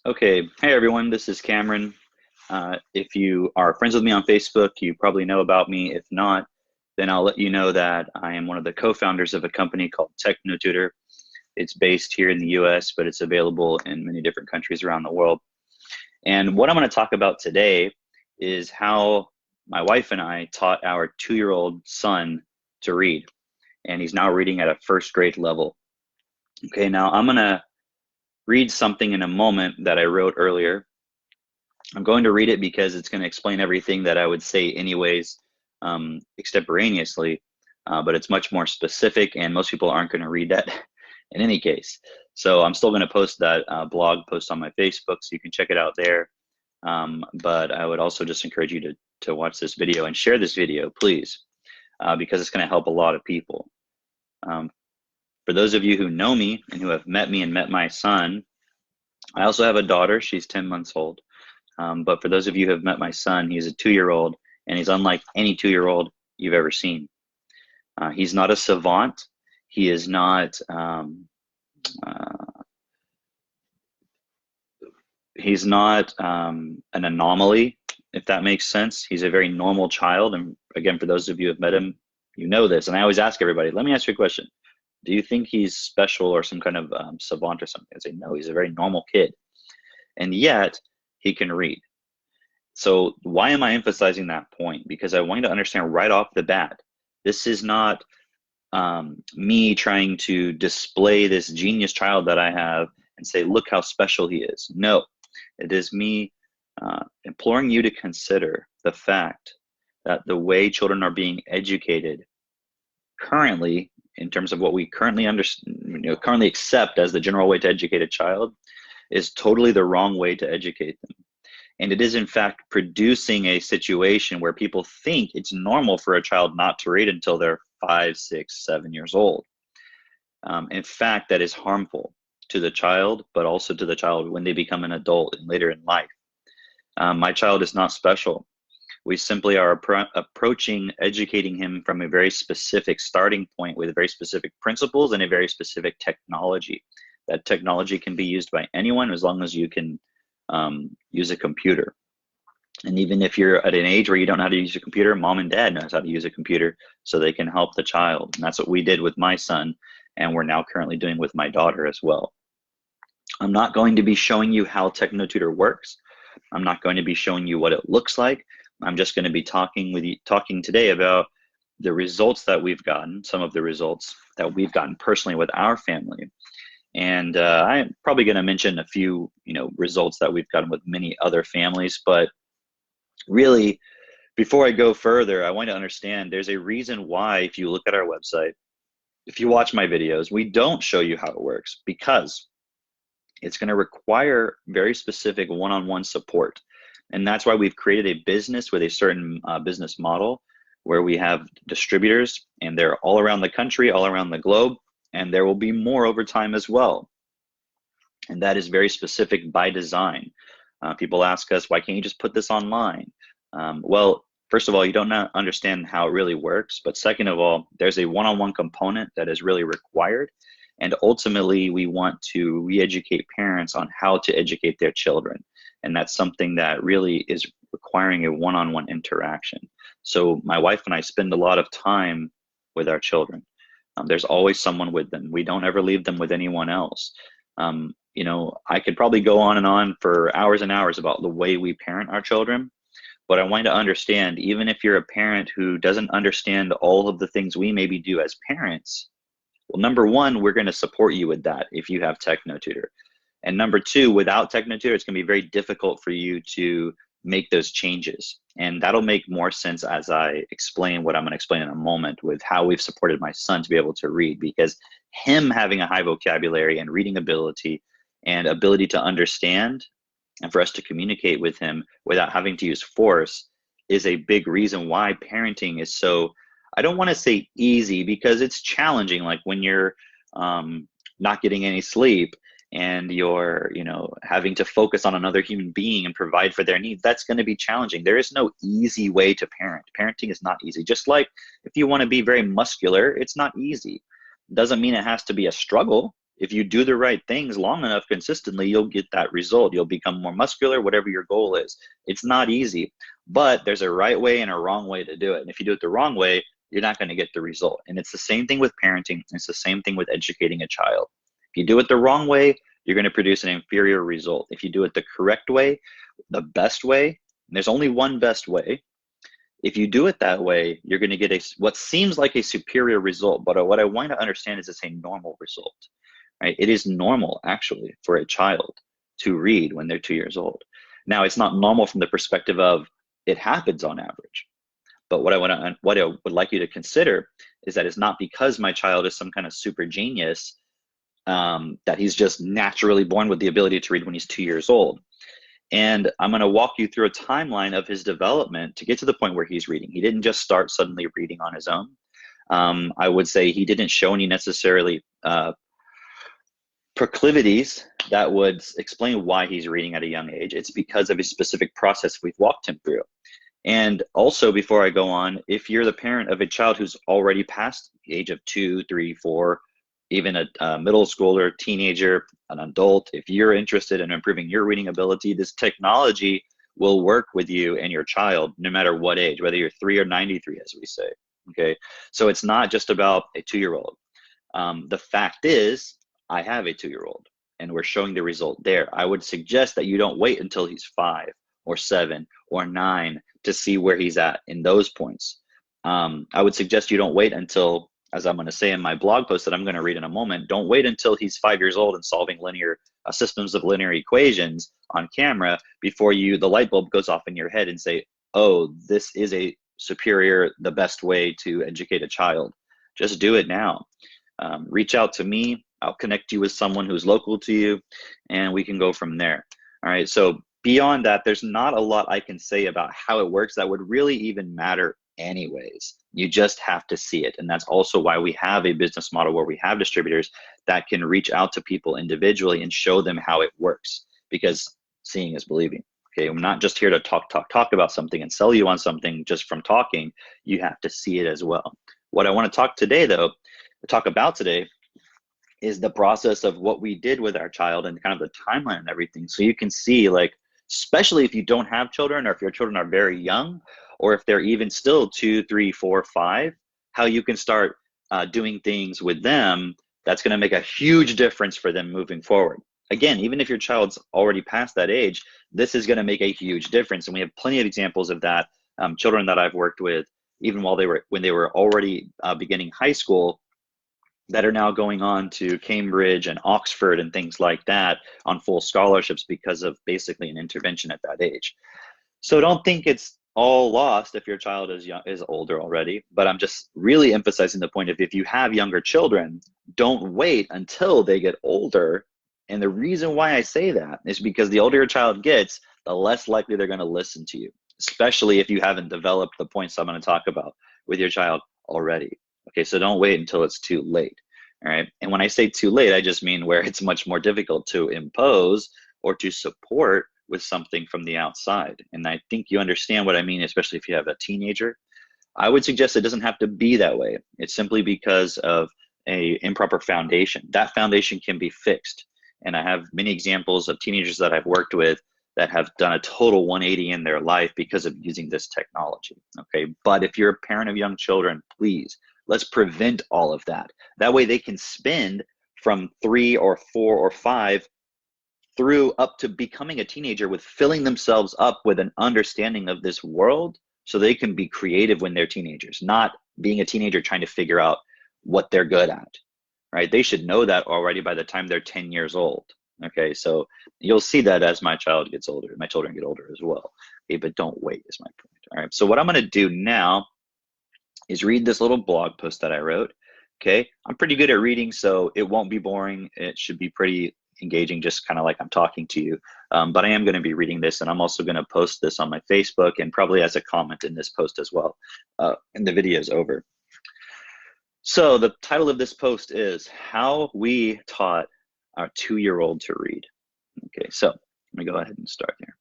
Okay, hey everyone, this is Cameron. If you are friends with me on Facebook, you probably know about me. If not, then I'll let you know that I am one of the co-founders of a company called Techno Tutor. It's based here in the US, but it's available in many different countries around the world. And what I'm going to talk about today is how my wife and I taught our 2-year-old son to read, and he's now reading at a first grade level. Okay, now I'm going to read something in a moment that I wrote earlier. I'm going to read it because it's going to explain everything that I would say anyways, extemporaneously, but it's much more specific, and most people aren't going to read that in any case. So I'm still going to post that blog post on my Facebook, so you can check it out there. But I would also just encourage you to watch this video and share this video, please, because it's going to help a lot of people. For those of you who know me and who have met me and met my son, I also have a daughter. She's 10 months old. But for those of you who have met my son, he's a 2-year-old, and he's unlike any 2-year-old you've ever seen. He's not a savant. He is not. He's not an anomaly, if that makes sense. He's a very normal child, and again, for those of you who have met him, you know this. And I always ask everybody, let me ask you a question. Do you think he's special or some kind of savant or something? I say, no, he's a very normal kid. And yet, he can read. So why am I emphasizing that point? Because I want you to understand right off the bat, this is not me trying to display this genius child that I have and say, look how special he is. No, it is me imploring you to consider the fact that the way children are being educated currently, in terms of what we currently currently accept as the general way to educate a child, is totally the wrong way to educate them. And it is in fact producing a situation where people think it's normal for a child not to read until they're 5, 6, 7 years old. In fact, that is harmful to the child, but also to the child when they become an adult and later in life. My child is not special. We simply are approaching educating him from a very specific starting point with very specific principles and a very specific technology. That technology can be used by anyone as long as you can use a computer. And even if you're at an age where you don't know how to use a computer, mom and dad knows how to use a computer so they can help the child. And that's what we did with my son, and we're now currently doing with my daughter as well. I'm not going to be showing you how Techno Tutor works. I'm not going to be showing you what it looks like. I'm just going to be talking today about the results that we've gotten, some of the results that we've gotten personally with our family. And I'm probably going to mention a few, results that we've gotten with many other families. But really, before I go further, I want to understand there's a reason why, if you look at our website, if you watch my videos, we don't show you how it works, because it's going to require very specific one-on-one support. And that's why we've created a business with a certain business model where we have distributors, and they're all around the country, all around the globe. And there will be more over time as well. And that is very specific by design. People ask us, why can't you just put this online? Well, first of all, you don't understand how it really works. But second of all, there's a one-on-one component that is really required. And ultimately, we want to re-educate parents on how to educate their children. And that's something that really is requiring a one-on-one interaction. So my wife and I spend a lot of time with our children. There's always someone with them. We don't ever leave them with anyone else. I could probably go on and on for hours and hours about the way we parent our children, but I want you to understand, even if you're a parent who doesn't understand all of the things we maybe do as parents, well, number one, we're going to support you with that if you have Techno Tutor. And number two, without Techno Tutor, it's going to be very difficult for you to make those changes. And that'll make more sense as I explain what I'm going to explain in a moment with how we've supported my son to be able to read, because him having a high vocabulary and reading ability and ability to understand and for us to communicate with him without having to use force is a big reason why parenting is so, I don't want to say easy, because it's challenging. Like when you're not getting any sleep and you're having to focus on another human being and provide for their needs, that's going to be challenging. There is no easy way to parent. Parenting is not easy. Just like if you want to be very muscular, it's not easy. Doesn't mean it has to be a struggle. If you do the right things long enough consistently, you'll get that result. You'll become more muscular, whatever your goal is. It's not easy, but there's a right way and a wrong way to do it. And if you do it the wrong way, you're not going to get the result. And it's the same thing with parenting. It's the same thing with educating a child. If you do it the wrong way, you're going to produce an inferior result. If you do it the correct way, the best way, and there's only one best way, if you do it that way, you're going to get what seems like a superior result. But what I want to understand is it's a normal result. Right? It is normal, actually, for a child to read when they're 2 years old. Now, it's not normal from the perspective of it happens on average. But what I would like you to consider is that it's not because my child is some kind of super genius that he's just naturally born with the ability to read when he's 2 years old. And I'm going to walk you through a timeline of his development to get to the point where he's reading. He didn't just start suddenly reading on his own. I would say he didn't show any necessarily proclivities that would explain why he's reading at a young age. It's because of a specific process we've walked him through. And also, before I go on, if you're the parent of a child who's already past the age of 2, 3, 4, even a middle schooler, teenager, an adult, if you're interested in improving your reading ability, this technology will work with you and your child no matter what age, whether you're 3 or 93, as we say. Okay, so it's not just about a 2-year-old. The fact is, I have a 2-year-old, and we're showing the result there. I would suggest that you don't wait until he's 5 or 7 or 9 to see where he's at in those points. I would suggest you don't wait until, as I'm going to say in my blog post that I'm going to read in a moment, don't wait until he's 5 years old and solving linear systems of linear equations on camera before the light bulb goes off in your head and say, oh, this is a superior, the best way to educate a child. Just do it now. Reach out to me. I'll connect you with someone who's local to you, and we can go from there. All right, so beyond that, there's not a lot I can say about how it works that would really even matter anyways. You just have to see it. And that's also why we have a business model where we have distributors that can reach out to people individually and show them how it works, because seeing is believing. Okay, I'm not just here to talk about something and sell you on something just from talking. You have to see it as well. What I want to talk about today is the process of what we did with our child and kind of the timeline and everything. So you can see, like, especially if you don't have children, or if your children are very young, or if they're even still 2, 3, 4, 5, how you can start doing things with them that's going to make a huge difference for them moving forward. Again, even if your child's already past that age, this is going to make a huge difference. And we have plenty of examples of that. Children that I've worked with, even when they were already beginning high school, that are now going on to Cambridge and Oxford and things like that on full scholarships because of basically an intervention at that age. So don't think it's all lost if your child is older already, but I'm just really emphasizing the point of, if you have younger children, don't wait until they get older. And the reason why I say that is because the older your child gets, the less likely they're going to listen to you, especially if you haven't developed the points I'm going to talk about with your child already. Okay, so don't wait until it's too late. All right, and when I say too late, I just mean where it's much more difficult to impose or to support with something from the outside. And I think you understand what I mean, especially if you have a teenager. I would suggest it doesn't have to be that way. It's simply because of an improper foundation. That foundation can be fixed. And I have many examples of teenagers that I've worked with that have done a total 180 in their life because of using this technology. Okay, but if you're a parent of young children, please, let's prevent all of that. That way they can spend from 3 or 4 or 5 through up to becoming a teenager with filling themselves up with an understanding of this world, so they can be creative when they're teenagers, not being a teenager trying to figure out what they're good at, right? They should know that already by the time they're 10 years old. Okay, so you'll see that as my child gets older, my children get older as well. Okay, but don't wait is my point. All right, so what I'm going to do now is read this little blog post that I wrote. Okay, I'm pretty good at reading, so it won't be boring. It should be pretty engaging, just kind of like I'm talking to you. But I am going to be reading this, and I'm also going to post this on my Facebook and probably as a comment in this post as well. And the video is over. So the title of this post is How We Taught Our 2-Year-Old to Read. Okay, so let me go ahead and start here.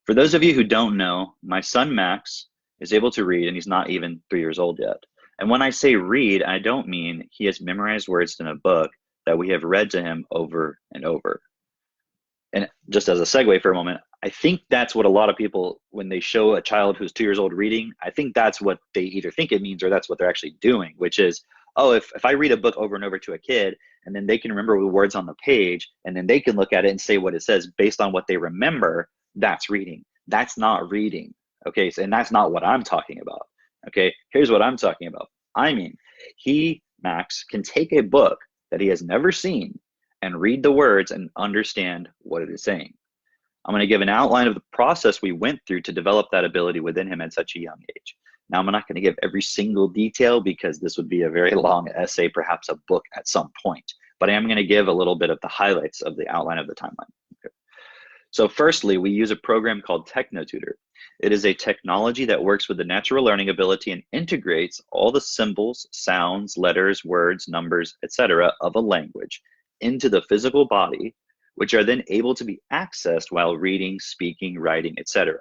For those of you who don't know, my son Max is able to read, and he's not even 3 years old yet. And when I say read, I don't mean he has memorized words in a book that we have read to him over and over. And just as a segue for a moment, I think that's what a lot of people, when they show a child who's 2 years old reading, I think that's what they either think it means or that's what they're actually doing, which is, oh, if I read a book over and over to a kid and then they can remember the words on the page and then they can look at it and say what it says based on what they remember, that's reading. That's not reading. Okay, so, and that's not what I'm talking about. Okay, here's what I'm talking about. I mean, Max, can take a book that he has never seen and read the words and understand what it is saying. I'm going to give an outline of the process we went through to develop that ability within him at such a young age. Now, I'm not going to give every single detail because this would be a very long essay, perhaps a book at some point, but I am going to give a little bit of the highlights of the outline of the timeline. Okay. So firstly, we use a program called Techno Tutor. It is a technology that works with the natural learning ability and integrates all the symbols, sounds, letters, words, numbers, etc. of a language into the physical body, which are then able to be accessed while reading, speaking, writing, etc.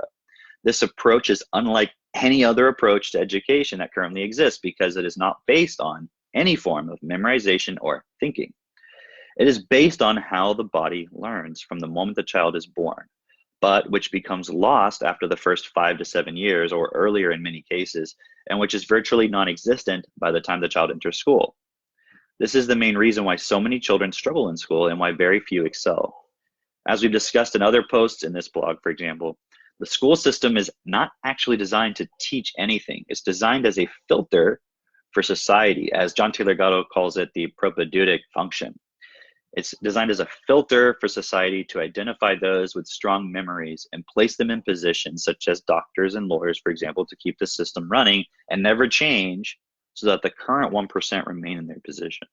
This approach is unlike any other approach to education that currently exists because it is not based on any form of memorization or thinking. It is based on how the body learns from the moment the child is born, but which becomes lost after the first 5 to 7 years or earlier in many cases, and which is virtually non-existent by the time the child enters school. This is the main reason why so many children struggle in school and why very few excel. As we've discussed in other posts in this blog, for example, the school system is not actually designed to teach anything. It's designed as a filter for society, as John Taylor Gatto calls it, the propedeutic function. It's designed as a filter for society to identify those with strong memories and place them in positions such as doctors and lawyers, for example, to keep the system running and never change so that the current 1% remain in their position.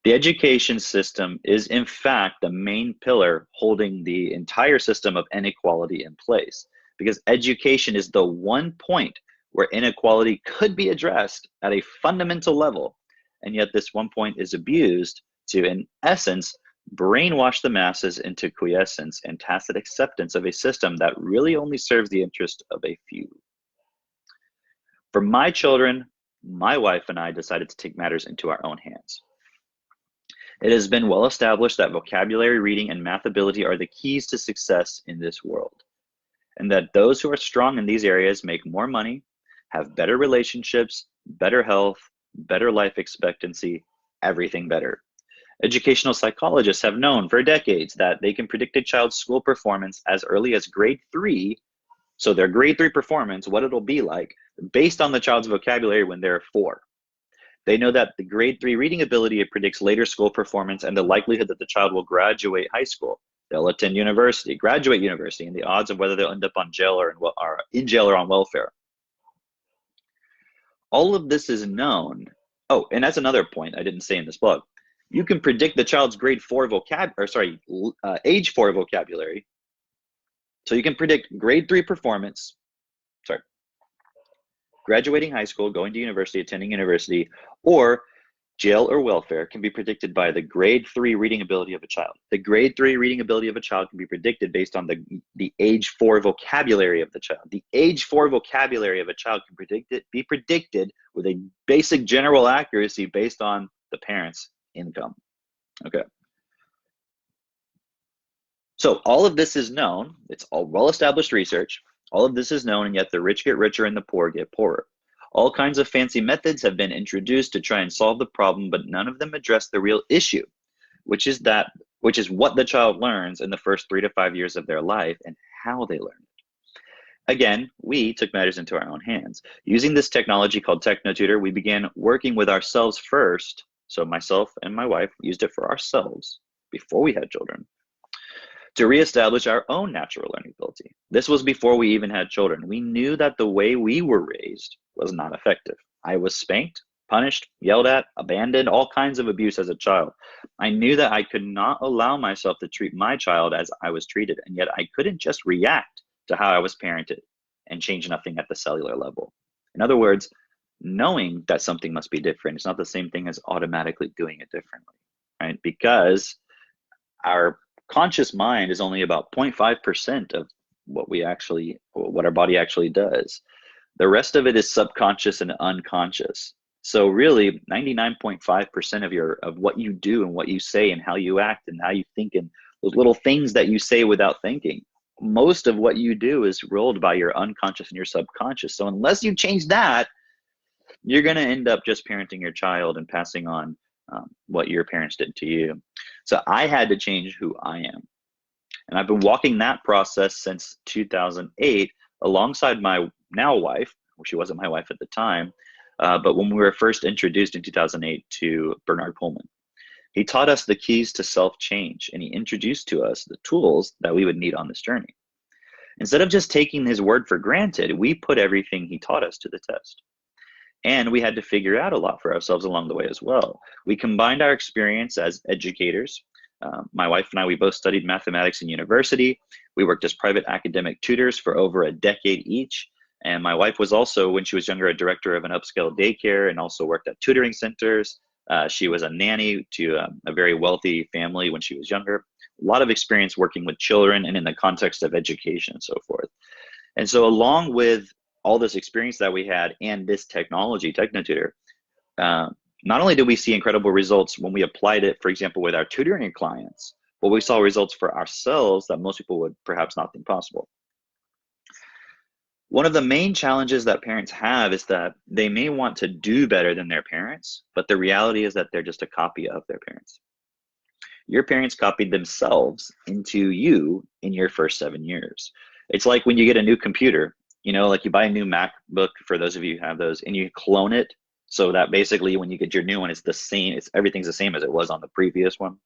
The education system is, in fact, the main pillar holding the entire system of inequality in place, because education is the one point where inequality could be addressed at a fundamental level, and yet this one point is abused to, in essence, brainwash the masses into quiescence and tacit acceptance of a system that really only serves the interest of a few. For my children, my wife and I decided to take matters into our own hands. It has been well established that vocabulary, reading, and math ability are the keys to success in this world, and that those who are strong in these areas make more money, have better relationships, better health, better life expectancy, everything better. Educational psychologists have known for decades that they can predict a child's school performance as early as grade 3, so their grade 3 performance, what it'll be like, based on the child's vocabulary when they're 4. They know that the grade 3 reading ability predicts later school performance and the likelihood that the child will graduate high school. They'll attend university, graduate university, and the odds of whether they'll end up on jail or in jail or on welfare. All of this is known. Oh, and that's another point I didn't say in this blog. You can predict the child's age 4 vocabulary. So you can predict grade 3 performance, graduating high school, going to university, attending university, or jail or welfare can be predicted by the grade 3 reading ability of a child. The grade 3 reading ability of a child can be predicted based on the age 4 vocabulary of the child. The age 4 vocabulary of a child can be predicted with a basic general accuracy based on the parent's income. Okay. So all of this is known. It's all well-established research. All of this is known, and yet the rich get richer and the poor get poorer. All kinds of fancy methods have been introduced to try and solve the problem, but none of them address the real issue, which is what the child learns in the first 3 to 5 years of their life and how they learn it. Again, we took matters into our own hands. Using this technology called Techno Tutor, we began working with ourselves first. So myself and my wife used it for ourselves before we had children, to reestablish our own natural learning ability. This was before we even had children. We knew that the way we were raised was not effective. I was spanked, punished, yelled at, abandoned, all kinds of abuse as a child. I knew that I could not allow myself to treat my child as I was treated, and yet I couldn't just react to how I was parented and change nothing at the cellular level. In other words, knowing that something must be different is not the same thing as automatically doing it differently, right? Because our conscious mind is only about 0.5% of what our body actually does. The rest of it is subconscious and unconscious. So really 99.5% of what you do and what you say and how you act and how you think and those little things that you say without thinking, most of what you do is rolled by your unconscious and your subconscious. So unless you change that, you're going to end up just parenting your child and passing on what your parents did to you. So I had to change who I am. And I've been walking that process since 2008 alongside my now wife. Well, she wasn't my wife at the time, but when we were first introduced in 2008 to Bernard Pullman, he taught us the keys to self-change, and he introduced to us the tools that we would need on this journey. Instead of just taking his word for granted, we put everything he taught us to the test. And we had to figure out a lot for ourselves along the way as well. We combined our experience as educators. My wife and I, we both studied mathematics in university. We worked as private academic tutors for over a decade each. And my wife was also, when she was younger, a director of an upscale daycare and also worked at tutoring centers. She was a nanny to a very wealthy family when she was younger. A lot of experience working with children and in the context of education and so forth. And so along with all this experience that we had and this technology, Techno Tutor, not only did we see incredible results when we applied it, for example, with our tutoring clients, but we saw results for ourselves that most people would perhaps not think possible. One of the main challenges that parents have is that they may want to do better than their parents, but the reality is that they're just a copy of their parents. Your parents copied themselves into you in your first 7 years. It's like when you get a new computer, you know, like you buy a new MacBook, for those of you who have those, and you clone it so that basically when you get your new one, it's the same, everything's the same as it was on the previous one.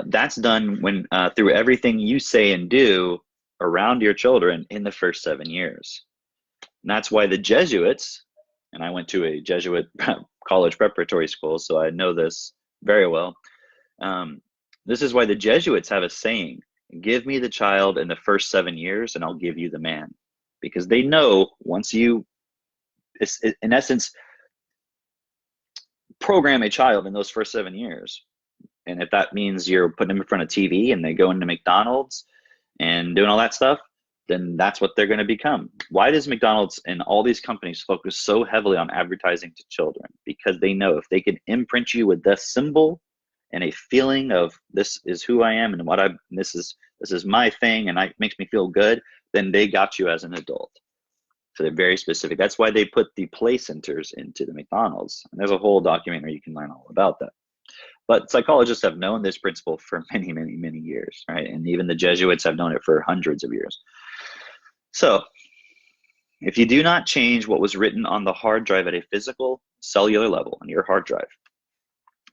That's done when through everything you say and do around your children in the first 7 years. And that's why the Jesuits, and I went to a Jesuit college preparatory school, so I know this very well. This is why the Jesuits have a saying, give me the child in the first 7 years and I'll give you the man. Because they know once you, in essence, program a child in those first 7 years, and if that means you're putting them in front of TV and they go into McDonald's and doing all that stuff, then that's what they're going to become. Why does McDonald's and all these companies focus so heavily on advertising to children? Because they know if they can imprint you with this symbol and a feeling of this is who I am and what this is my thing and it makes me feel good, then they got you as an adult. So they're very specific. That's why they put the play centers into the McDonald's. And there's a whole documentary you can learn all about that. But psychologists have known this principle for many, many, many years, right? And even the Jesuits have known it for hundreds of years. So if you do not change what was written on the hard drive at a physical cellular level on your hard drive,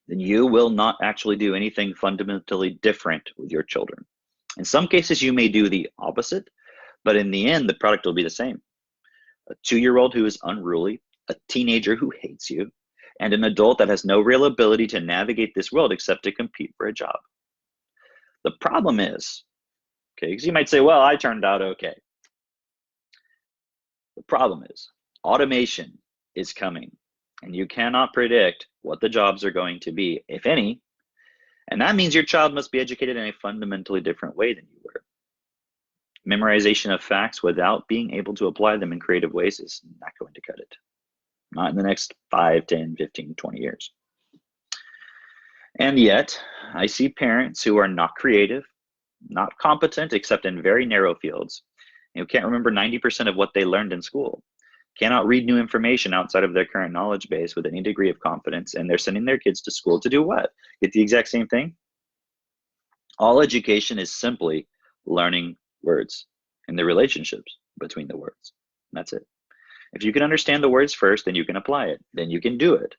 then you will not actually do anything fundamentally different with your children. In some cases, you may do the opposite, but in the end, the product will be the same. A 2-year-old who is unruly, a teenager who hates you, and an adult that has no real ability to navigate this world except to compete for a job. The problem is, okay, because you might say, well, I turned out okay. The problem is automation is coming, and you cannot predict what the jobs are going to be, if any, and that means your child must be educated in a fundamentally different way than you were. Memorization of facts without being able to apply them in creative ways is not going to cut it. Not in the next 5, 10, 15, 20 years. And yet, I see parents who are not creative, not competent, except in very narrow fields, who can't remember 90% of what they learned in school, cannot read new information outside of their current knowledge base with any degree of confidence, and they're sending their kids to school to do what? Get the exact same thing? All education is simply learning words and the relationships between the words. That's it. If you can understand the words first, then you can apply it. Then you can do it.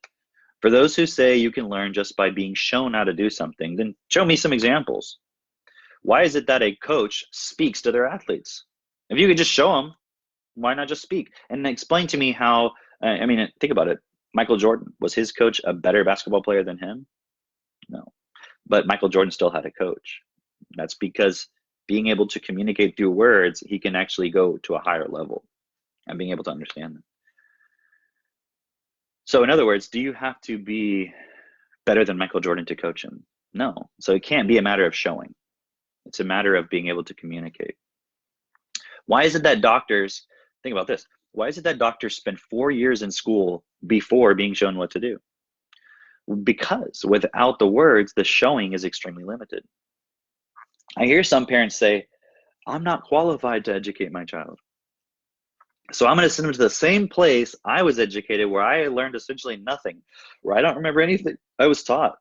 For those who say you can learn just by being shown how to do something, then show me some examples. Why is it that a coach speaks to their athletes? If you could just show them, why not just speak? And explain to me how, I mean, think about it. Michael Jordan, was his coach a better basketball player than him? No. But Michael Jordan still had a coach. That's because being able to communicate through words, he can actually go to a higher level and being able to understand them. So in other words, do you have to be better than Michael Jordan to coach him? No. So it can't be a matter of showing. It's a matter of being able to communicate. Why is it that doctors, think about this, Why is it that doctors spend 4 years in school before being shown what to do? Because without the words, the showing is extremely limited. I hear some parents say, I'm not qualified to educate my child. So I'm going to send them to the same place I was educated, where I learned essentially nothing, where I don't remember anything I was taught.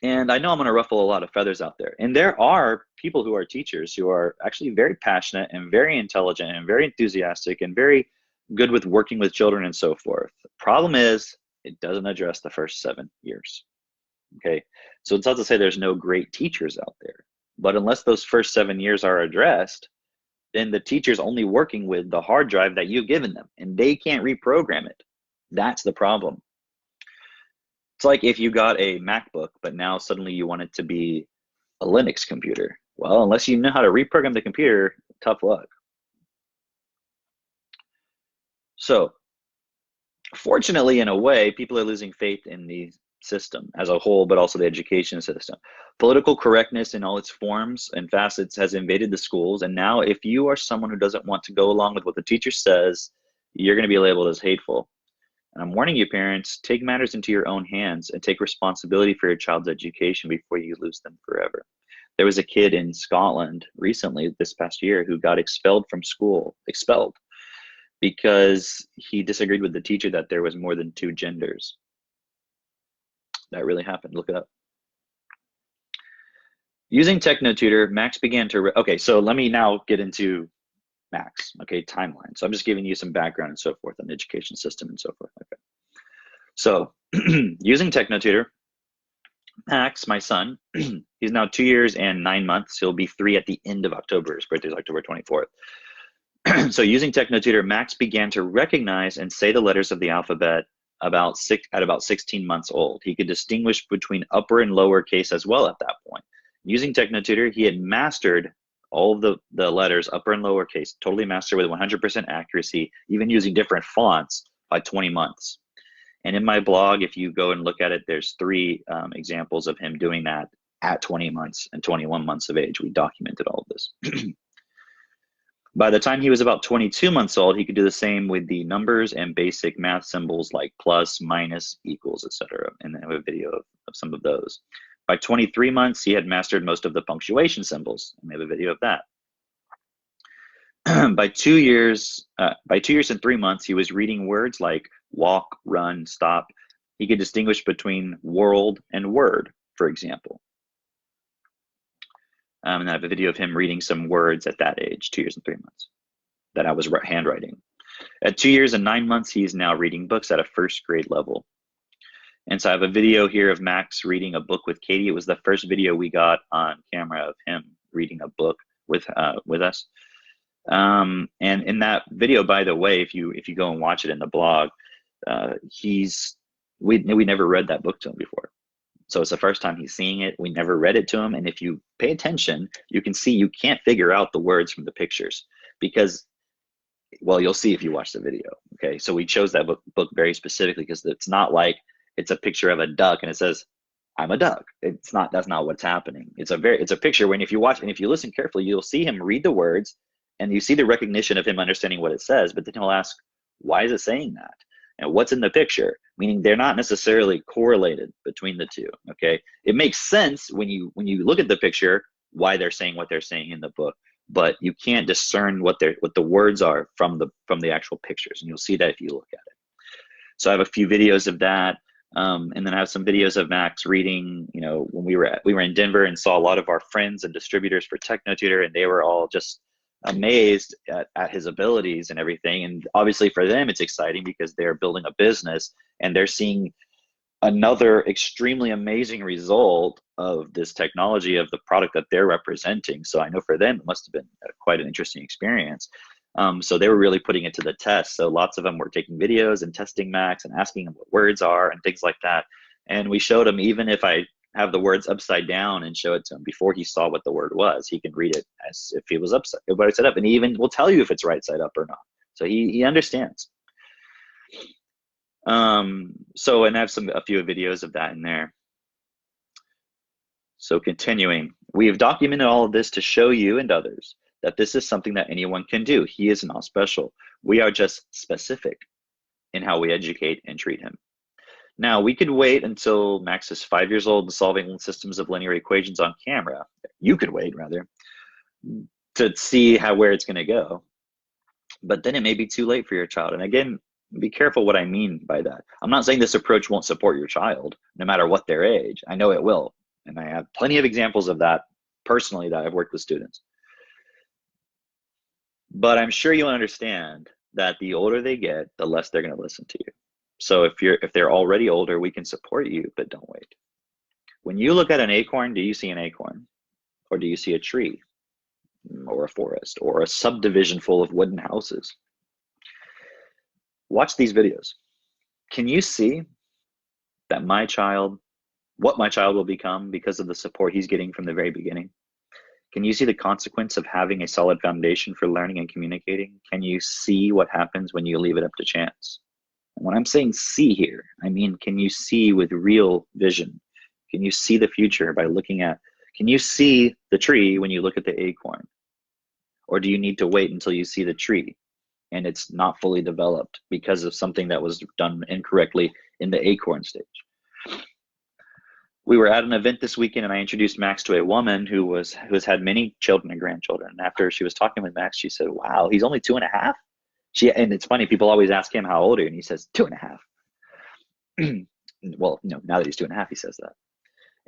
And I know I'm going to ruffle a lot of feathers out there. And there are people who are teachers who are actually very passionate and very intelligent and very enthusiastic and very good with working with children and so forth. The problem is, it doesn't address the first 7 years. Okay. So it's not to say there's no great teachers out there, but unless those first 7 years are addressed, then the teacher's only working with the hard drive that you've given them, and they can't reprogram it. That's the problem. It's like if you got a MacBook, but now suddenly you want it to be a Linux computer. Well, unless you know how to reprogram the computer, tough luck. So, fortunately, in a way, people are losing faith in the system as a whole, but also the education system. Political correctness in all its forms and facets has invaded the schools, and now if you are someone who doesn't want to go along with what the teacher says, you're going to be labeled as hateful. And I'm warning you, parents, take matters into your own hands and take responsibility for your child's education before you lose them forever. There was a kid in Scotland recently, this past year, who got expelled from school, because he disagreed with the teacher that there was more than 2 genders. That really happened. Look it up. Using Techno Tutor, Max began to, okay, so let me now get into Max, okay, timeline. So I'm just giving you some background and so forth on the education system and so forth. Okay. So using Techno Tutor, Max, my son, he's now 2 years and 9 months. He'll be 3 at the end of October. His birthday is October 24th. So using Techno Tutor, Max began to recognize and say the letters of the alphabet at about 16 months old. He could distinguish between upper and lower case as well at that point. Using Techno Tutor, he had mastered all of the letters, upper and lower case, totally mastered with 100% accuracy, even using different fonts by 20 months. And in my blog, if you go and look at it, there's 3 examples of him doing that at 20 months and 21 months of age. We documented all of this. By the time he was about 22 months old, he could do the same with the numbers and basic math symbols like plus, minus, equals, etc. And I have a video of some of those. By 23 months, he had mastered most of the punctuation symbols, and we have a video of that. By 2 years and 3 months, he was reading words like walk, run, stop. He could distinguish between world and word, for example. And I have a video of him reading some words at that age, 2 years and 3 months, that I was handwriting. At 2 years and 9 months, he's now reading books at a first grade level. And so I have a video here of Max reading a book with Katie. It was the first video we got on camera of him reading a book with us. And in that video, by the way, if you go and watch it in the blog, we never read that book to him before. So it's the first time he's seeing it. We never read it to him. And if you pay attention, you can see you can't figure out the words from the pictures because, well, you'll see if you watch the video. Okay, so we chose that book very specifically because it's not like it's a picture of a duck and it says, I'm a duck. It's not, that's not what's happening. It's a picture when if you watch and if you listen carefully, you'll see him read the words and you see the recognition of him understanding what it says, but then he'll ask, why is it saying that? And what's in the picture? Meaning they're not necessarily correlated between the two, okay? It makes sense when you look at the picture, why they're saying what they're saying in the book, but you can't discern what the words are from the actual pictures, and you'll see that if you look at it. So I have a few videos of that, and then I have some videos of Max reading, you know, when we were in Denver and saw a lot of our friends and distributors for Techno Tutor, and they were all just amazed at his abilities and everything. And obviously for them, it's exciting because they're building a business and they're seeing another extremely amazing result of this technology of the product that they're representing. So I know for them, it must have been quite an interesting experience. So they were really putting it to the test. So lots of them were taking videos and testing Max and asking him what words are and things like that. And we showed him, even if I have the words upside down and show it to him before he saw what the word was, he can read it as if it was upside, right side up, and he even will tell you if it's right side up or not. So he understands. So, and I have a few videos of that in there. So continuing, we have documented all of this to show you and others that this is something that anyone can do. He is not special. We are just specific in how we educate and treat him. Now, we could wait until Max is 5 years old and solving systems of linear equations on camera. You could wait, rather, to see where it's going to go. But then it may be too late for your child. And again, be careful what I mean by that. I'm not saying this approach won't support your child, no matter what their age. I know it will. And I have plenty of examples of that personally that I've worked with students. But I'm sure you understand that the older they get, the less they're going to listen to you. So if they're already older, we can support you, but don't wait. When you look at an acorn, do you see an acorn? Or do you see a tree? Or a forest? Or a subdivision full of wooden houses? Watch these videos. Can you see that what my child will become because of the support he's getting from the very beginning? Can you see the consequence of having a solid foundation for learning and communicating? Can you see what happens when you leave it up to chance? And when I'm saying see here, I mean, can you see with real vision? Can you see the future by can you see the tree when you look at the acorn? Or do you need to wait until you see the tree and it's not fully developed because of something that was done incorrectly in the acorn stage? We were at an event this weekend and I introduced Max to a woman who has had many children and grandchildren. And after she was talking with Max, she said, wow, he's only 2.5? And it's funny, people always ask him how old are you, and he says 2.5. Well, now that he's 2.5, he says that.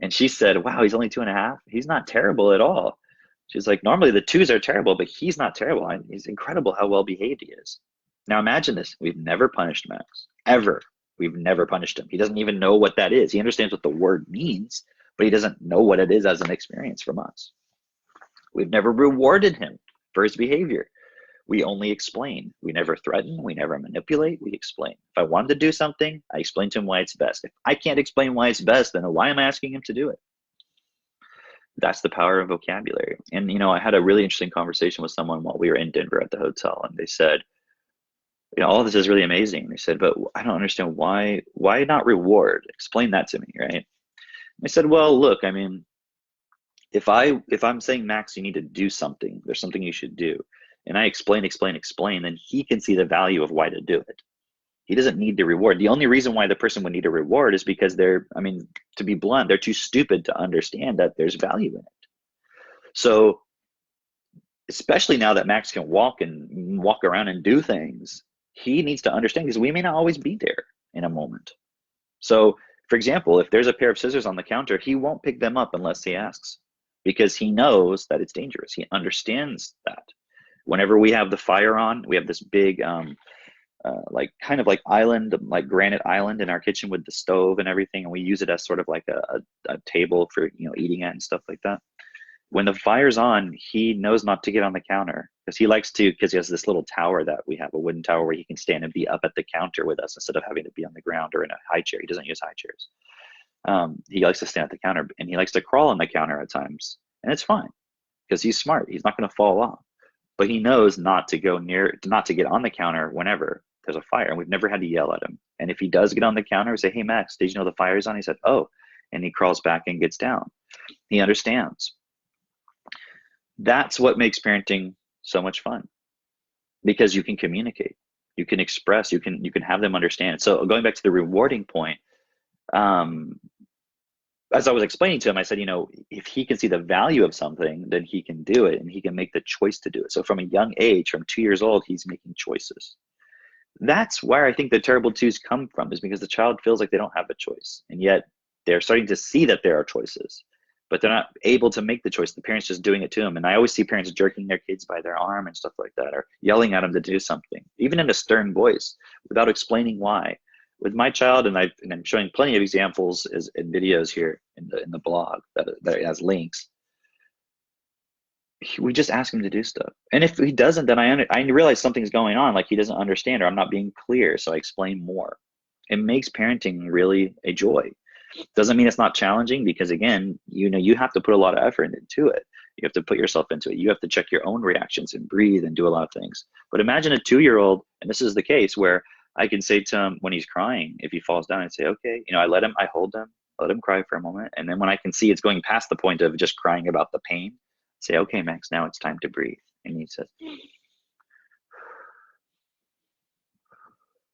And she said, wow, he's only 2.5? He's not terrible at all. She's like, normally the 2s are terrible, but he's not terrible. He's incredible how well behaved he is. Now imagine this. We've never punished Max, ever. We've never punished him. He doesn't even know what that is. He understands what the word means, but he doesn't know what it is as an experience from us. We've never rewarded him for his behavior. We only explain. We never threaten. We never manipulate. We explain. If I wanted to do something, I explain to him why it's best. If I can't explain why it's best, then why am I asking him to do it? That's the power of vocabulary. And, I had a really interesting conversation with someone while we were in Denver at the hotel, and they said, all of this is really amazing. They said, but I don't understand why not reward? Explain that to me, right? I said, well, look, I mean, if I'm saying, Max, you need to do something, there's something you should do, and I explain, then he can see the value of why to do it. He doesn't need to reward. The only reason why the person would need a reward is because to be blunt, they're too stupid to understand that there's value in it. So, especially now that Max can walk around and do things, he needs to understand, because we may not always be there in a moment. So, for example, if there's a pair of scissors on the counter, he won't pick them up unless he asks, because he knows that it's dangerous. He understands that. Whenever we have the fire on, we have this big, kind of island, like granite island in our kitchen with the stove and everything, and we use it as sort of like a table for eating at and stuff like that. When the fire's on, he knows not to get on the counter, because he has this little tower that we have, a wooden tower where he can stand and be up at the counter with us instead of having to be on the ground or in a high chair. He doesn't use high chairs. He likes to stand at the counter, and he likes to crawl on the counter at times, and it's fine because he's smart. He's not going to fall off, but he knows not to get on the counter whenever there's a fire, and we've never had to yell at him. And if he does get on the counter, we say, hey, Max, did you know the fire's on? He said, oh, and he crawls back and gets down. He understands. That's what makes parenting so much fun, because you can communicate, you can express, you can have them understand. So going back to the rewarding point, as I was explaining to him, I said, if he can see the value of something, then he can do it, and he can make the choice to do it. So from a young age, from 2 years old, he's making choices. That's where I think the terrible twos come from, is because the child feels like they don't have a choice, and yet they're starting to see that there are choices, but they're not able to make the choice. The parent's just doing it to them. And I always see parents jerking their kids by their arm and stuff like that, or yelling at them to do something, even in a stern voice, without explaining why. With my child, and I'm showing plenty of examples in videos here in the blog that has links. We just ask him to do stuff, and if he doesn't, then I realize something's going on, like he doesn't understand, or I'm not being clear, so I explain more. It makes parenting really a joy. Doesn't mean it's not challenging, because again, you have to put a lot of effort into it. You have to put yourself into it. You have to check your own reactions and breathe and do a lot of things. But imagine a 2-year-old, and this is the case, where I can say to him when he's crying, if he falls down, I'd say, okay, I hold him, let him cry for a moment. And then when I can see it's going past the point of just crying about the pain, say, okay, Max, now it's time to breathe. And he says,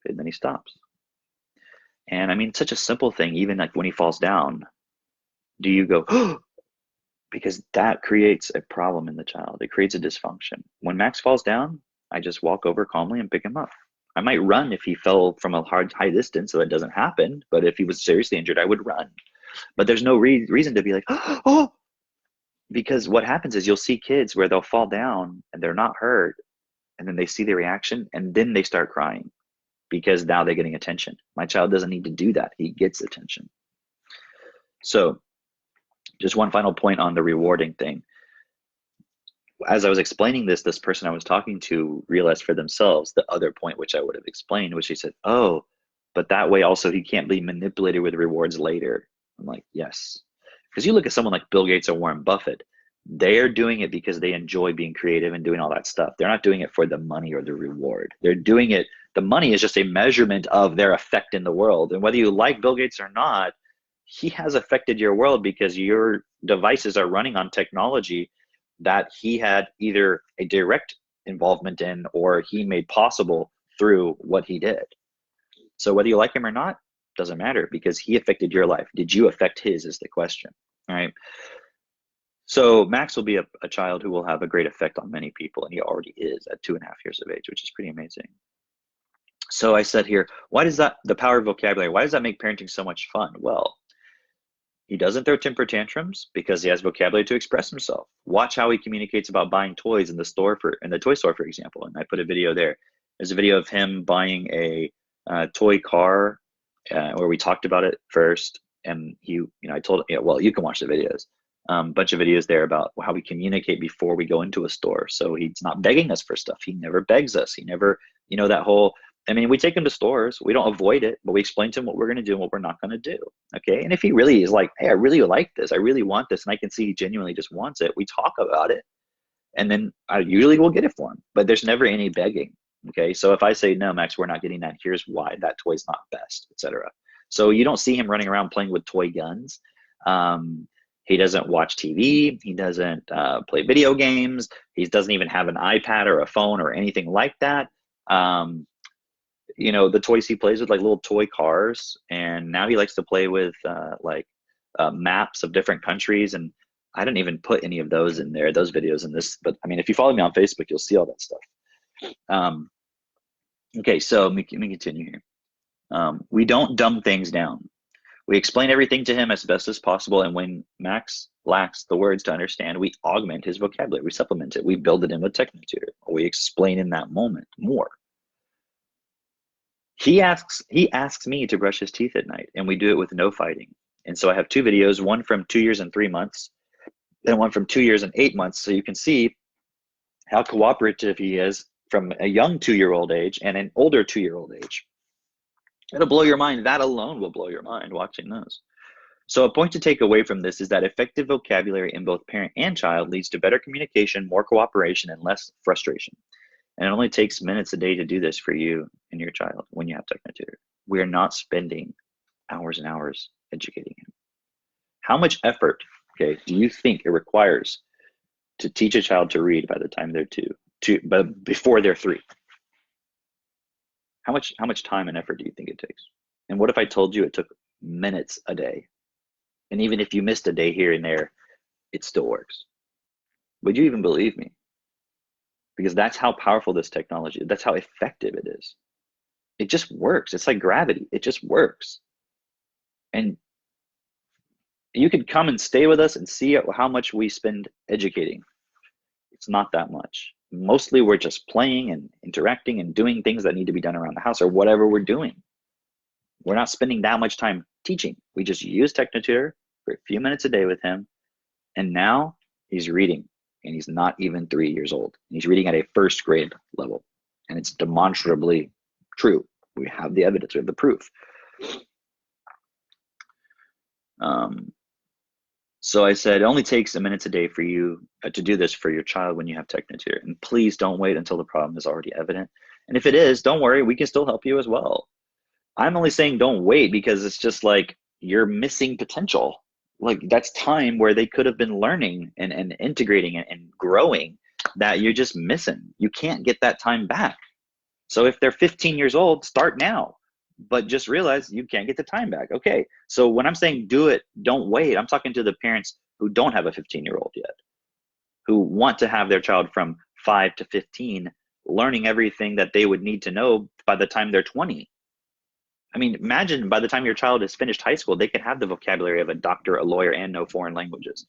and then he stops. And I mean, such a simple thing, even like when he falls down, do you go, oh, because that creates a problem in the child. It creates a dysfunction. When Max falls down, I just walk over calmly and pick him up. I might run if he fell from a high distance, so that doesn't happen. But if he was seriously injured, I would run. But there's no reason to be like, oh, because what happens is you'll see kids where they'll fall down and they're not hurt, and then they see the reaction, and then they start crying because now they're getting attention. My child doesn't need to do that. He gets attention. So just one final point on the rewarding thing. As I was explaining this person I was talking to realized for themselves the other point which I would have explained, which he said, oh, but that way also he can't be manipulated with rewards later. I'm like, yes. Because you look at someone like Bill Gates or Warren Buffett, they're doing it because they enjoy being creative and doing all that stuff. They're not doing it for the money or the reward. They're doing it, the money is just a measurement of their effect in the world. And whether you like Bill Gates or not, he has affected your world because your devices are running on technology that he had either a direct involvement in or he made possible through what he did. So whether you like him or not, doesn't matter because he affected your life. Did you affect his is the question, all right? So Max will be a child who will have a great effect on many people, and he already is at 2.5 years of age, which is pretty amazing. So I said here, why does that, the power of vocabulary, why does that make parenting so much fun? Well, he doesn't throw temper tantrums because he has vocabulary to express himself. Watch how he communicates about buying toys in the store in the toy store, for example. And I put a video there. There's a video of him buying a toy car where we talked about it first. And I told him, well, you can watch the videos. Bunch of videos there about how we communicate before we go into a store. So he's not begging us for stuff. He never begs us. He never, that whole, I mean, we take him to stores. We don't avoid it, but we explain to him what we're going to do and what we're not going to do. Okay. And if he really is like, hey, I really like this. I really want this. And I can see he genuinely just wants it. We talk about it. And then I usually will get it for him, but there's never any begging. Okay. So if I say, no, Max, we're not getting that. Here's why that toy's not best, etc. So you don't see him running around playing with toy guns. He doesn't watch TV. He doesn't play video games. He doesn't even have an iPad or a phone or anything like that. The toys he plays with, like little toy cars, and now he likes to play with maps of different countries. And I didn't even put any of those in there, those videos in this. But I mean, if you follow me on Facebook, you'll see all that stuff. Okay, so let me continue here. We don't dumb things down. We explain everything to him as best as possible, and when Max lacks the words to understand, we augment his vocabulary, we supplement it, we build it in with Techno Tutor, or we explain in that moment more. He asks me to brush his teeth at night, and we do it with no fighting. And so I have two videos, one from 2 years and 3 months, and one from 2 years and 8 months, so you can see how cooperative he is from a young 2-year-old age and an older 2-year-old age. It'll blow your mind. That alone will blow your mind watching those. So a point to take away from this is that effective vocabulary in both parent and child leads to better communication, more cooperation, and less frustration. And it only takes minutes a day to do this for you and your child when you have Techno Tutor. We are not spending hours and hours educating him. How much effort, do you think it requires to teach a child to read by the time they're but before they're 3? How much time and effort do you think it takes? And what if I told you it took minutes a day? And even if you missed a day here and there, it still works. Would you even believe me? Because that's how powerful this technology is. That's how effective it is. It just works. It's like gravity. It just works. And you could come and stay with us and see how much we spend educating. It's not that much. Mostly we're just playing and interacting and doing things that need to be done around the house or whatever we're doing. We're not spending that much time teaching. We just use Techno Tutor for a few minutes a day with him. And now he's reading, and he's not even 3 years old. He's reading at a first grade level, and it's demonstrably true. We have the evidence, we have the proof. So I said, it only takes a minute a day for you to do this for your child when you have Techno Tutor. And please don't wait until the problem is already evident. And if it is, don't worry, we can still help you as well. I'm only saying don't wait because it's just like you're missing potential. Like that's time where they could have been learning and integrating and growing that you're just missing. You can't get that time back. So if they're 15 years old, start now, but just realize you can't get the time back. Okay. So when I'm saying do it, don't wait, I'm talking to the parents who don't have a 15-year-old yet, who want to have their child from 5 to 15 learning everything that they would need to know by the time they're 20. I mean, imagine by the time your child has finished high school, they can have the vocabulary of a doctor, a lawyer, and know foreign languages.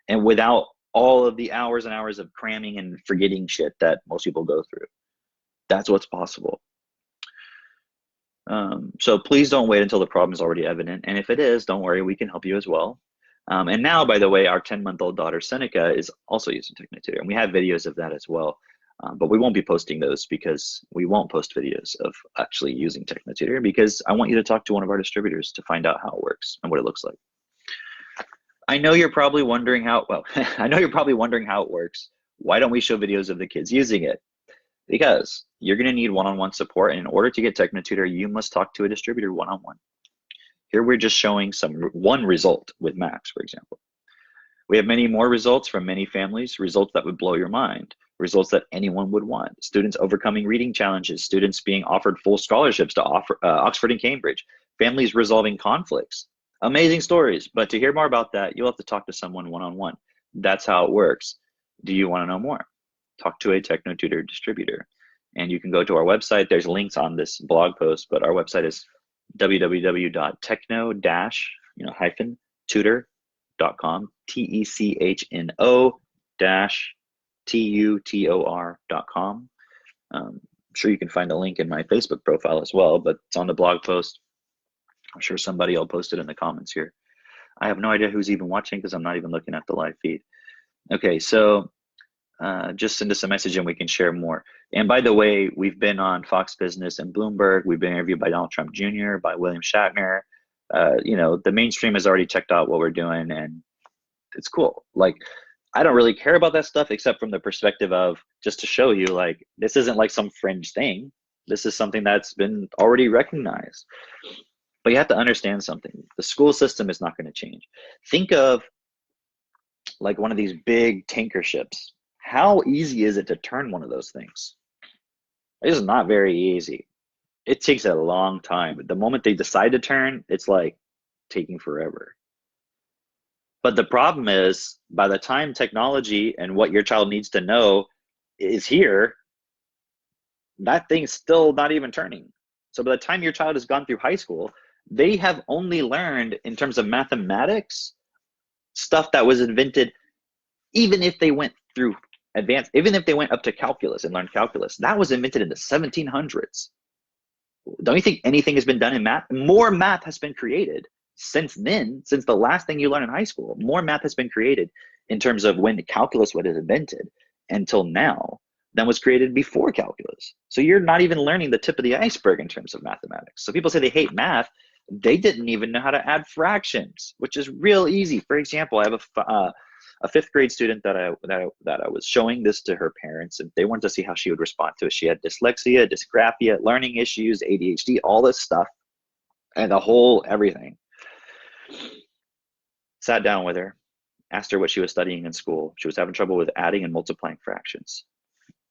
And without all of the hours and hours of cramming and forgetting shit that most people go through. That's what's possible. So please don't wait until the problem is already evident. And if it is, don't worry, we can help you as well. And now, by the way, our 10-month-old daughter, Seneca, is also using Techno Tutor. And we have videos of that as well. But we won't be posting those because we won't post videos of actually using Techno Tutor, because I want you to talk to one of our distributors to find out how it works and what it looks like. I know you're probably wondering how, well, I know you're probably wondering how it works. Why don't we show videos of the kids using it? Because you're going to need one-on-one support. And in order to get Techno Tutor, you must talk to a distributor one-on-one. Here we're just showing one result with Max, for example. We have many more results from many families, results that would blow your mind, results that anyone would want. Students overcoming reading challenges, students being offered full scholarships to Oxford and Cambridge, families resolving conflicts. Amazing stories, but to hear more about that, you'll have to talk to someone one-on-one. That's how it works. Do you want to know more? Talk to a Techno Tutor distributor. And you can go to our website. There's links on this blog post, but our website is www.techno-tutor.com, techno-tutor.com. I'm sure you can find a link in my Facebook profile as well, but it's on the blog post. I'm sure somebody will post it in the comments here. I have no idea who's even watching because I'm not even looking at the live feed. Okay, so just send us a message and we can share more. And by the way, we've been on Fox Business and Bloomberg. We've been interviewed by Donald Trump Jr., by William Shatner. You know, the mainstream has already checked out what we're doing, and it's cool. Like, I don't really care about that stuff except from the perspective of just to show you, like, this isn't like some fringe thing. This is something that's been already recognized. But you have to understand something. The school system is not going to change. Think of like one of these big tanker ships. How easy is it to turn one of those things? It's not very easy. It takes a long time. The moment they decide to turn, it's like taking forever. But the problem is, by the time technology and what your child needs to know is here, that thing's still not even turning. So by the time your child has gone through high school, they have only learned, in terms of mathematics, stuff that was invented, even if they went through advanced, even if they went up to calculus and learned calculus, that was invented in the 1700s. Don't you think anything has been done in math? More math has been created since then, since the last thing you learn in high school. More math has been created in terms of when calculus was invented until now than was created before calculus. So you're not even learning the tip of the iceberg in terms of mathematics. So people say they hate math. They didn't even know how to add fractions, which is real easy. For example, I have a fifth grade student that I was showing this to her parents, and they wanted to see how she would respond to it. She had dyslexia, dysgraphia, learning issues, ADHD, all this stuff, and the whole everything. Sat down with her, asked her what she was studying in school. She was having trouble with adding and multiplying fractions.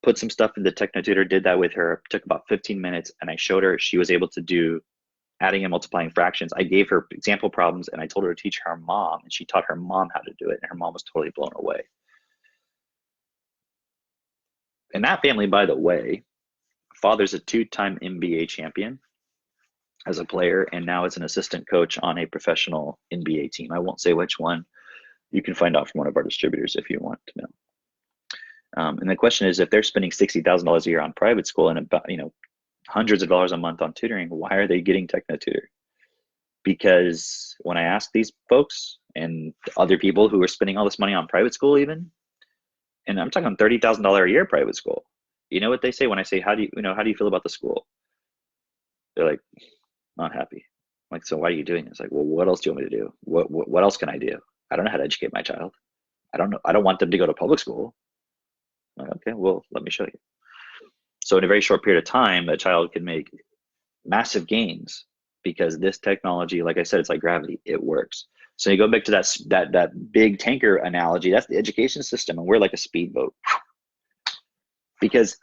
Put some stuff into Techno Tutor, did that with her, took about 15 minutes, and I showed her she was able to do adding and multiplying fractions. I gave her example problems, and I told her to teach her mom, and she taught her mom how to do it, and her mom was totally blown away. And that family, by the way, father's a 2-time NBA champion as a player, and now is an assistant coach on a professional NBA team. I won't say which one. You can find out from one of our distributors if you want to know. And the question is, if they're spending $60,000 a year on private school and about, hundreds of dollars a month on tutoring, why are they getting Techno Tutor? Because when I asked these folks and other people who are spending all this money on private school even, and I'm talking $30,000 a year private school, you know what they say when I say, how do you feel about the school? They're like, not happy. I'm like, so why are you doing this? Like, well, what else do you want me to do? What else can I do? I don't know how to educate my child. I don't know. I don't want them to go to public school. I'm like, okay, well, let me show you. So in a very short period of time, a child can make massive gains because this technology, like I said, it's like gravity, it works. So you go back to that big tanker analogy, that's the education system, and we're like a speedboat. because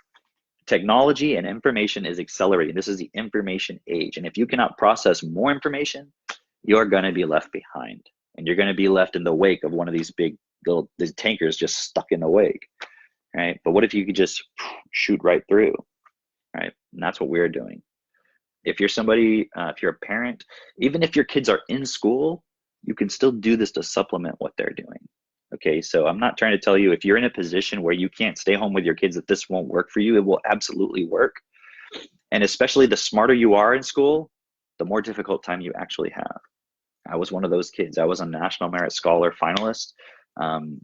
technology and information is accelerating. This is the information age. And if you cannot process more information, you're going to be left behind. And you're going to be left in the wake of one of these big little these tankers just stuck in the wake, right? But what if you could just shoot right through, right? And that's what we're doing. If you're somebody, if you're a parent, even if your kids are in school, you can still do this to supplement what they're doing. Okay, so I'm not trying to tell you if you're in a position where you can't stay home with your kids that this won't work for you. It will absolutely work. And especially the smarter you are in school, the more difficult time you actually have. I was one of those kids. I was a National Merit Scholar finalist.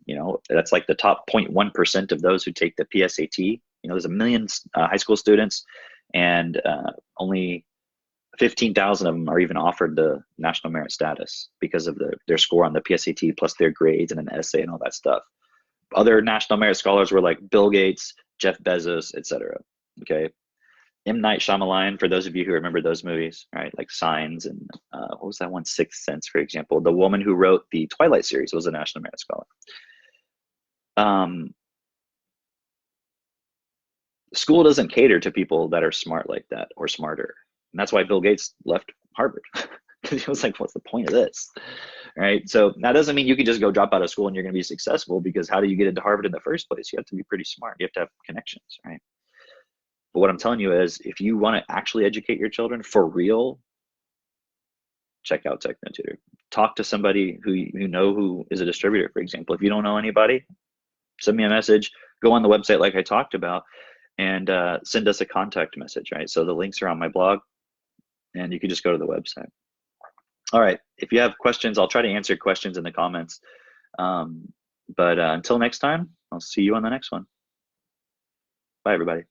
You know, that's like the top 0.1% of those who take the PSAT. You know, there's a million high school students, and only 15,000 of them are even offered the national merit status because of their score on the PSAT plus their grades and an essay and all that stuff. Other national merit scholars were like Bill Gates, Jeff Bezos, etc. Okay, M. Night Shyamalan, for those of you who remember those movies, right? Like Signs and what was that one? Sixth Sense, for example. The woman who wrote the Twilight series was a national merit scholar. School doesn't cater to people that are smart like that or smarter. And that's why Bill Gates left Harvard. Because he was like, what's the point of this? Right? So that doesn't mean you can just go drop out of school and you're going to be successful, because how do you get into Harvard in the first place? You have to be pretty smart. You have to have connections, right? But what I'm telling you is, if you want to actually educate your children for real, check out Techno Tutor. Talk to somebody who is a distributor, for example. If you don't know anybody, send me a message. Go on the website like I talked about, and send us a contact message, right? So the links are on my blog, and you can just go to the website. All right, if you have questions, I'll try to answer questions in the comments. But until next time, I'll see you on the next one. Bye, everybody.